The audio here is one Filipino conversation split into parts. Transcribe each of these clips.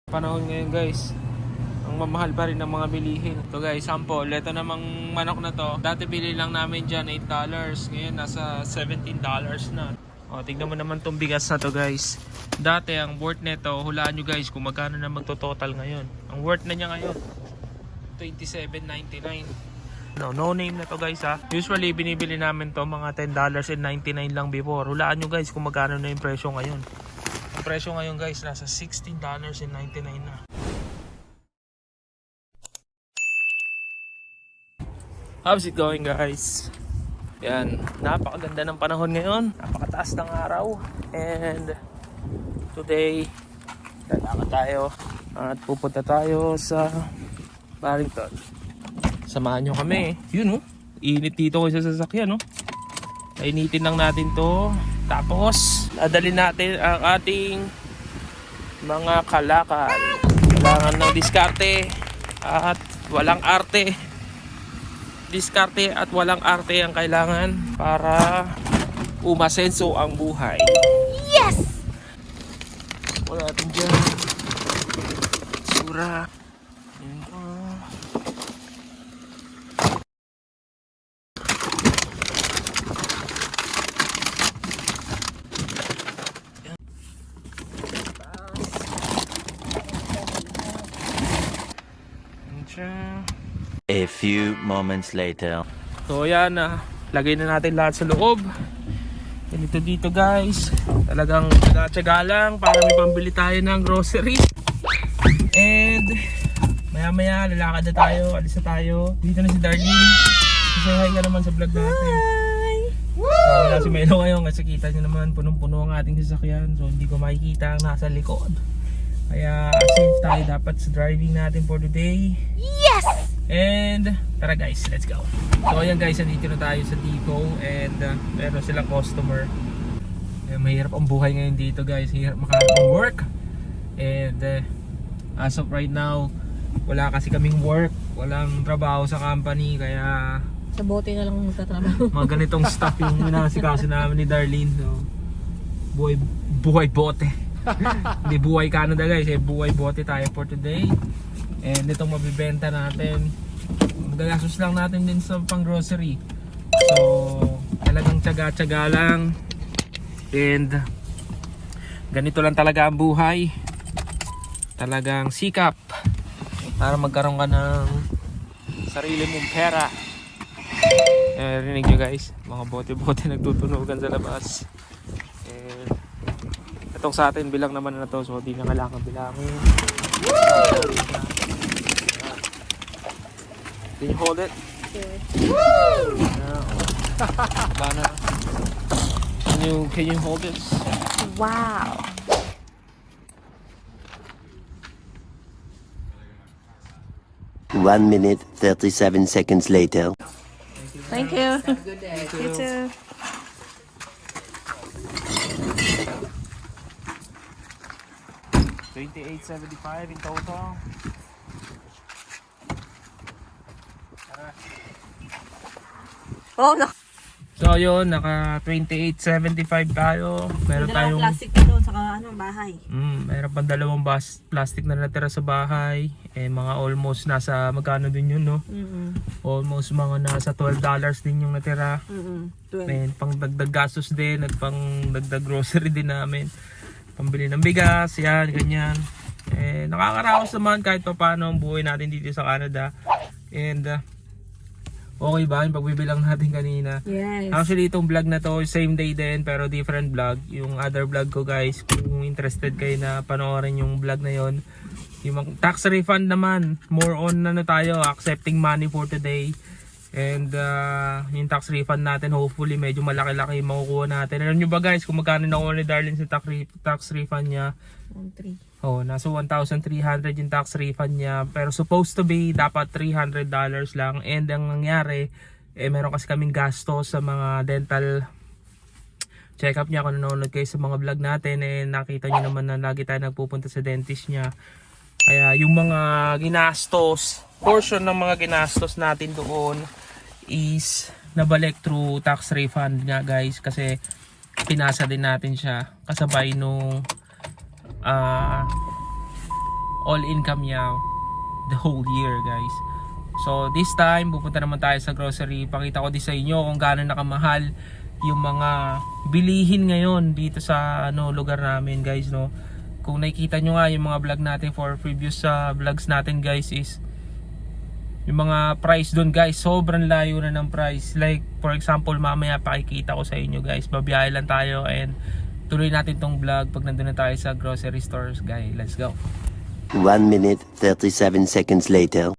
Panahon ngayon guys, ang mamahal pa rin ng mga bilihin. Ito guys, sample, ito namang manok na to. Dati bili lang namin dyan $8, ngayon nasa $17 na. O, tignan mo naman tong bigas na to guys. Dati ang worth nito, hulaan nyo guys kung magkano na magtototal ngayon. Ang worth na niya ngayon, $27.99. No name na to guys ha. Usually binibili namin to mga $10.99 lang before. Hulaan nyo guys kung magkano na yung presyo ngayon. Ang presyo ngayon guys nasa $16.99 na. How's it going guys? Yan, napakaganda ng panahon ngayon. Napakataas ng araw. And today lalakad tayo at pupunta tayo sa Barrington. Samahan nyo kami. Yun oh, init dito ko sa sasakyan oh. Painitin lang natin to. Tapos dadalhin natin ang ating mga kalakal. Kailangan ng diskarte at walang arte. Diskarte at walang arte ang kailangan para umasenso ang buhay. Yes! Wala natin dyan sura. A few moments later. So yan na, lagay na natin lahat sa loob. Ganito dito guys. Talagang tsaga-tsaga lang para may pambili tayo ng grocery. And maya maya lalakad na tayo, alis na tayo. Dito na si Darlene. Say hi ka naman sa vlog natin. Hi! Wala si Melo ngayon kasi kita nyo naman punong-puno ang ating sasakyan. So hindi ko makikita ang nasa likod. Kaya safe tayo dapat sa driving natin for today. Yes! And tara guys, let's go. So ayan guys, nandito na tayo sa depot. And meron silang customer. Mahirap ang buhay ngayon dito guys. Mahirap makahanap ng work. And as of right now, wala kasi kaming work. Walang trabaho sa company. Kaya Sa bote na lang magtatrabaho. mga ganitong stuff yung minasikaso namin ni Darlene. So buhay bote. Hindi buhay Canada guys, buhay bote tayo for today. And itong mabibenta natin, magagastos lang natin din sa pang grocery. So talagang tsaga-tsaga lang. And ganito lang talaga ang buhay. Talagang sikap para magkaroon ka ng sarili mong pera. Rinig nyo guys, mga bote-bote nagtutunugan sa labas. And itong sa atin bilang naman na to, so di na kailangan bilangin. Can you hold it? Okay. Bana. Can you hold it? Wow! 1 minute 37 seconds later. Thank you. Have a good day. You too. $28.75 in total. Oh, no. So yun, naka $28.75 tayo. Meron tayong plastic na doon sa bahay. meron pang dalawang plastic na natira sa bahay. Mga almost nasa magkano din yun no? Almost mga nasa $12 din yung natira. And pang dagdag gastos din at pang dagdag grocery din namin. Pambili ng bigas, yan, ganyan. Nakakaraos naman kahit pa paano ang buhay natin dito sa Canada. And okay ba yung pagbibilang natin kanina? Yes. Actually itong vlog na to same day din pero different vlog. Yung other vlog ko guys, kung interested kayo na panoorin yung vlog na yon, yung tax refund naman, more on tayo, accepting money for today. And yung tax refund natin, hopefully medyo malaki-laki yung makukuha natin. Alam nyo ba guys kung magkano nakuha ni Darlene sa tax refund niya? 1.3. Oh, nasa 1,300 yung tax refund niya. Pero supposed to be dapat $300 lang. And ang nangyari, meron kasi kaming gasto sa mga dental check-up niya. Kung nanonood kayo sa mga vlog natin, nakita niyo naman na lagi tayo nagpupunta sa dentist niya. Kaya yung mga ginastos, portion ng mga ginastos natin doon is nabalik through tax refund nga guys. Kasi pinasa din natin siya kasabay nung all income niya the whole year, guys. So this time pupunta naman tayo sa grocery. Pakita ko din sa inyo kung gaano nakamahal yung mga bilihin ngayon dito sa lugar namin, guys, no. Kung nakikita nyo nga yung mga vlog natin for previous vlogs natin, guys, is yung mga price doon, guys, sobrang layo na ng price. Like for example, mamaya pakikita ko sa inyo, guys. Babiyahe lang tayo and tuloy natin tong vlog pag nandun na tayo sa grocery stores, guys. Let's go. 1 minute 37 seconds later.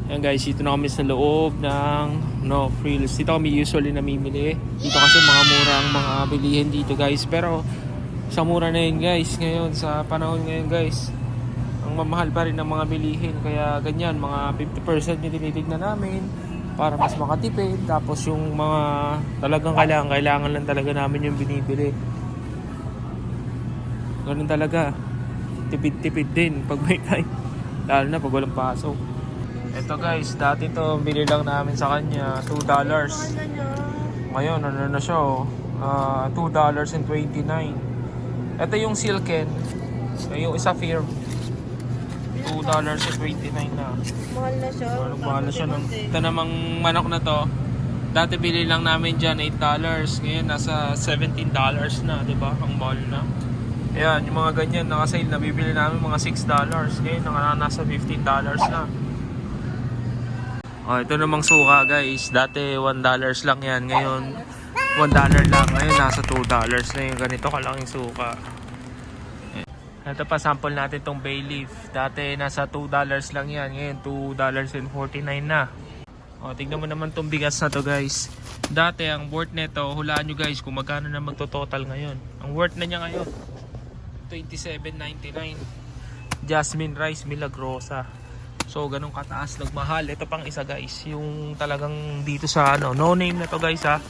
Ayan, guys, dito na kami sa loob ng No Frills. Dito kami usually namimili. Dito kasi mga murang mga bilihin dito, guys. Pero sa mura na yun, guys, ngayon sa panahon ngayon, guys, ang mamahal pa rin ng mga bilihin. Kaya ganyan, mga 50% yung tinitignan namin para mas makatipid. Tapos yung mga talagang kailangan lang talaga namin yung binibili. Ganun talaga, tipid-tipid din pag may time, lalo na pag walang pasok. Ito, guys, dati to bili lang namin sa kanya $2. Ngayon ano na siya, $2.29. Ito yung silken, yung isa firm, $2.29 na. Mahal na siya. Mahal na siya. Ito namang manok na to, dati bili lang namin dyan $8. Ngayon nasa $17 na, diba? Ang mahal na. Ayan, yung mga ganyan naka-sale na bibili namin mga $6. Ngayon nasa $15 na. Oh, ito namang suka, guys. Dati $1 lang yan. Ngayon $1 lang. Ngayon nasa $2 na yung ganito kalaking suka. Ito pa, sample natin tong bay leaf. Dati nasa $2 lang yan. Ngayon $2.49 na. O, tignan mo naman tong bigas na to, guys. Dati ang worth nito, hulaan nyo, guys, kung magkano na magtototal ngayon. Ang worth na niya ngayon $27.99. Jasmine rice milagrosa. So ganun kataas, nagmahal. Ito pang isa, guys, yung talagang dito sa no name na to, guys, ha.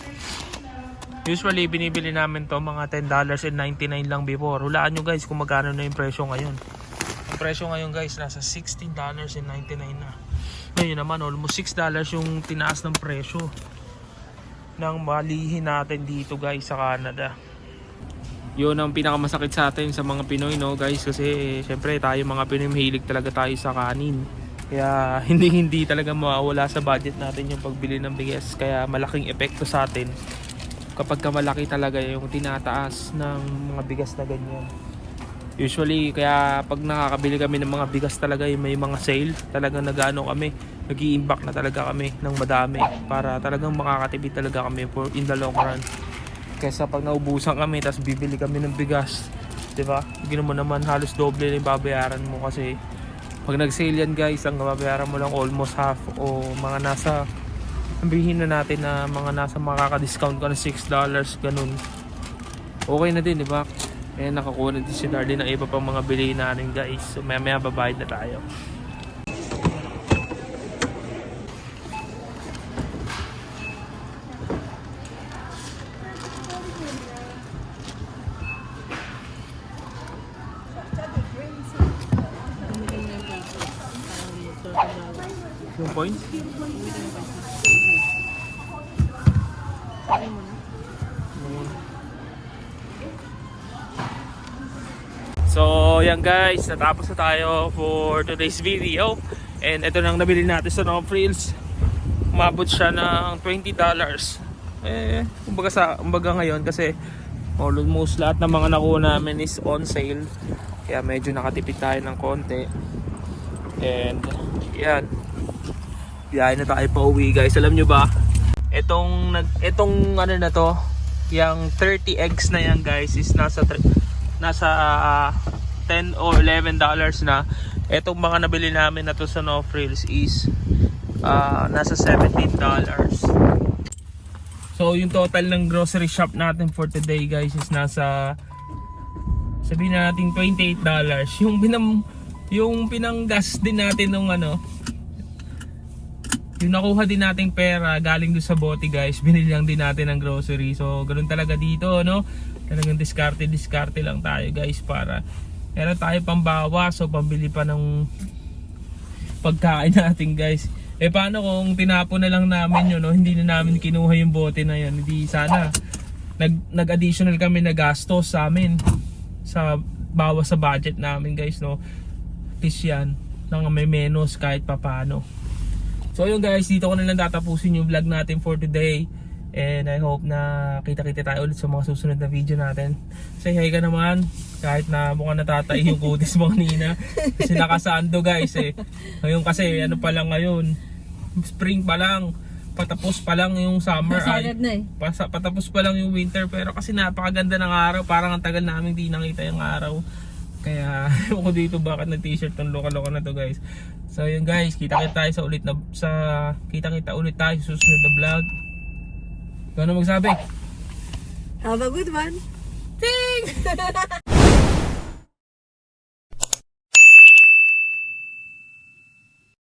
Usually binibili namin to mga $10.99 lang before. Hulaan nyo, guys, kung magkano na yung presyo ngayon. Ang presyo ngayon, guys, nasa $16.99 na. Ngayon naman almost $6 yung tinaas ng presyo ng malihin natin dito, guys, sa Canada. Yun ang pinakamasakit sa atin sa mga Pinoy, no, guys, kasi syempre tayo mga Pinoy mahilig talaga tayo sa kanin. Kaya hindi talaga mawawala sa budget natin yung pagbili ng bigas. Kaya malaking epekto sa atin kapag malaki talaga yung tinataas ng mga bigas na ganyan. Usually kaya pag nakakabili kami ng mga bigas talaga yung may mga sale, talagang nag-ano kami, nag-i-imbak na talaga kami ng madami para talagang makakatipid talaga kami for in the long run. Kesa pag naubusan kami tapos bibili kami ng bigas, 'di ba? Gino mo naman halos doble na 'yung babayaran mo kasi pag nag-sale yan, guys, ang babayaran mo lang almost half o mga nasa, ambihin na natin na mga nasa makaka-discount ka ng $6 ganun. Okay na din, 'di ba? Eh nakakuha na din si Darlene ng iba pang mga bilihin natin, guys. So maya babayad na tayo. Yung points? So yan, guys, natapos na tayo for today's video. And ito nang nabili natin sa No Frills. Umabot siya ng $20. Kumbaga ngayon kasi almost lahat ng mga nakuha namin is on sale. Kaya medyo nakatipid tayo ng konti. And yan, biyahe na tayo pa uwi, guys. Alam nyo ba, itong ano na to, yung 30 eggs na yan, guys, is nasa $10 or $11 na. Itong mga nabili namin na to sa No Frills is nasa $17. So yung total ng grocery shop natin for today, guys, is nasa, sabihin na natin $28. Yung pinanggas din natin nung yung nakuha din nating pera galing doon sa bote, guys, binili lang din natin ng grocery. So ganoon talaga dito, no? Talagang diskarte lang tayo, guys, para meron tayo pambawas o pambili pa ng pagkain natin, guys. Eh paano kung tinapon na lang namin yun, no? Hindi na namin kinuha yung bote na yun. Hindi sana nag-additional kami na gastos sa amin sa bawas sa budget namin guys, no. At least yan nang may menos kahit papano. So yun guys, dito ko na lang tatapusin yung vlog natin for today. And I hope na kita-kita tayo ulit sa mga susunod na video natin. Say hi ka naman, kahit na mukhang natatay yung kutis mo kanina. Kasi nakasando guys eh. Ngayon kasi ano pa lang ngayon, spring pa lang, patapos pa lang yung summer. Masalad na eh. Patapos pa lang yung winter. Pero kasi napakaganda ng araw, parang ang tagal namin di nakita yung araw. Kaya ako dito bakit nag-t-shirt tong loka-loka na to guys. So yun guys, kita-kita tayo ulit sa susunod na vlog. Ano magsabi? Have a good one. Ting!